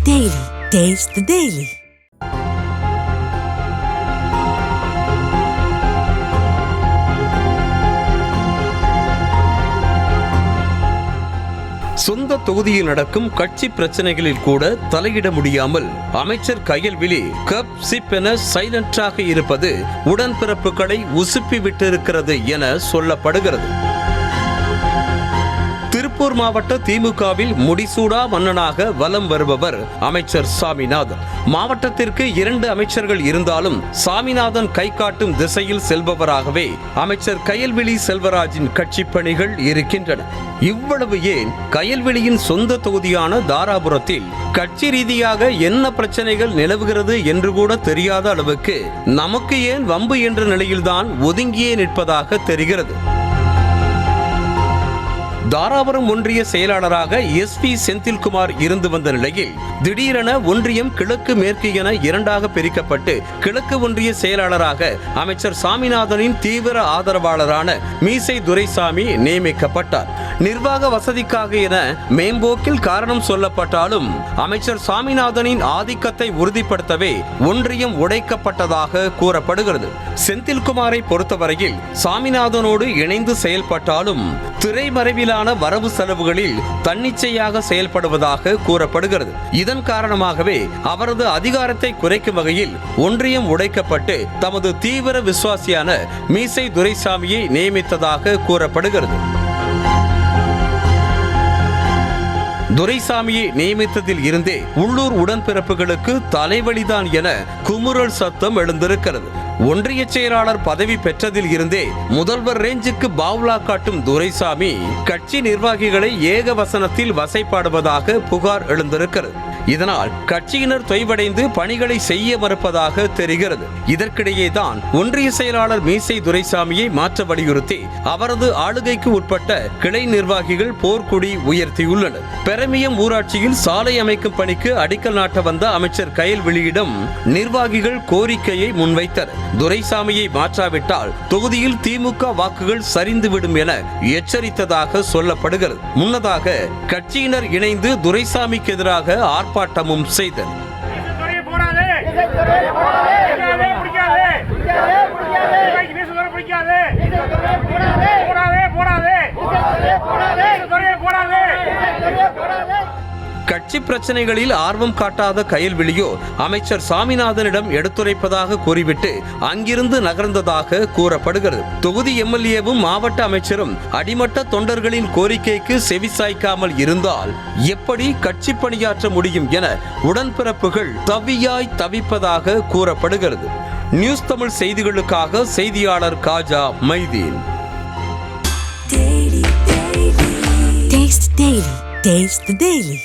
Daily. Taste the Daily. சொந்த தொகுதியில் நடக்கும் கட்சி பிரச்சனைகளில் கூட தலையிட முடியாமல் அமைச்சர் கயல்விழி கப் சிப் என சைலண்டாக இருப்பது உடன்பிறப்புகளை உசுப்பி விட்டிருக்கிறது என சொல்லப்படுகிறது. திருப்பூர் மாவட்ட திமுகவில் முடிசூடா மன்னனாக வலம் வருபவர் அமைச்சர் சாமிநாதன். மாவட்டத்திற்கு 2 அமைச்சர்கள் இருந்தாலும் சாமிநாதன் கை காட்டும் திசையில் செல்பவராகவே அமைச்சர் கயல்விழி செல்வராஜின் கட்சி பணிகள் இருக்கின்றன. இவ்வளவு ஏன் கயல்விழியின் சொந்த தொகுதியான தாராபுரத்தில் கட்சி ரீதியாக என்ன பிரச்சனைகள் நிலவுகிறது என்று கூட தெரியாத அளவுக்கு நமக்கு ஏன் வம்பு என்ற நிலையில்தான் ஒதுங்கியே நிற்பதாக தெரிகிறது. தாராபுரம் ஒன்றிய செயலாளராக SP செந்தில்குமார் இருந்து வந்த நிலையில் திடீரென ஒன்றியம் கிழக்கு மேற்கு என 2ஆக பிரிக்கப்பட்டு கிழக்கு ஒன்றிய செயலாளராக அமைச்சர் சாமிநாதனின் தீவிர ஆதரவாளரான மீசை துரைசாமி நியமிக்கப்பட்டார். நிர்வாக வசதிக்காக என மேம்போக்கில் காரணம் சொல்லப்பட்டாலும் அமைச்சர் சாமிநாதனின் ஆதிக்கத்தை உறுதிப்படுத்தவே ஒன்றியம் உடைக்கப்பட்டதாக கூறப்படுகிறது. செந்தில்குமாரை பொறுத்தவரையில் சாமிநாதனோடு இணைந்து செயல்பட்டாலும் திரைமறைவிலான வரவு செலவுகளில் தன்னிச்சையாக செயல்படுவதாக கூறப்படுகிறது. இதன் காரணமாகவே அவரது அதிகாரத்தை குறைக்கும் வகையில் ஒன்றியம் உடைக்கப்பட்டு தமது தீவிர விசுவாசியான மீசை துரைசாமியை நியமித்ததாக கூறப்படுகிறது. துரைசாமியை நியமித்ததில் இருந்தே உள்ளூர் உடன்பிறப்புகளுக்கு தலைவலிதான் என குமுறல் சத்தம் எழுந்திருக்கிறது. ஒன்றிய செயலாளர் பதவி பெற்றதில் இருந்தே முதல்வர் ரேஞ்சுக்கு பாவ்லா காட்டும் துரைசாமி கட்சி நிர்வாகிகளை ஏகவசனத்தில் வசைப்பாடுவதாக புகார் எழுந்திருக்கிறது. இதனால் கட்சியினர் தொய்வடைந்து பணிகளை செய்ய மறுப்பதாக தெரிகிறது. இதற்கிடையே தான் ஒன்றிய செயலாளர் மீசை துரைசாமியை மாற்ற வலியுறுத்தி அவரது ஆளுகைக்கு உட்பட்ட கிளை நிர்வாகிகள் போர்க்குடி உயர்த்தியுள்ளனர். பெரமியம் ஊராட்சியில் சாலை அமைக்கும் பணிக்கு அடிக்கல் நாட்ட வந்த அமைச்சர் கயல்விழியிடம் நிர்வாகிகள் கோரிக்கையை முன்வைத்தனர். துரைசாமியை மாற்றாவிட்டால் தொகுதியில் திமுக வாக்குகள் சரிந்துவிடும் என எச்சரித்ததாக சொல்லப்படுகிறது. முன்னதாக கட்சியினர் இணைந்து துரைசாமிக்கு எதிராக ஆர்ப்பாட்டமும் செய்தனர். கட்சி பிரச்சனைகளில் ஆர்வம் காட்டாத கயல்விழியோ அமைச்சர் சாமிநாதனிடம் எடுத்துரைப்பதாக கூறிவிட்டு அங்கிருந்து நகர்ந்ததாக கூறப்படுகிறது. தொகுதி MLAவும் மாவட்ட அமைச்சரும் அடிமட்ட தொண்டர்களின் கோரிக்கைக்கு செவிசாய்க்காமல் இருந்தால் எப்படி கட்சி பணியாற்ற முடியும் என உடன்பிறப்புகள் தவியாய் தவிப்பதாக கூறப்படுகிறது. நியூஸ் தமிழ் செய்திகளுக்காக செய்தியாளர் Khaja Maideen. Taste the Daily.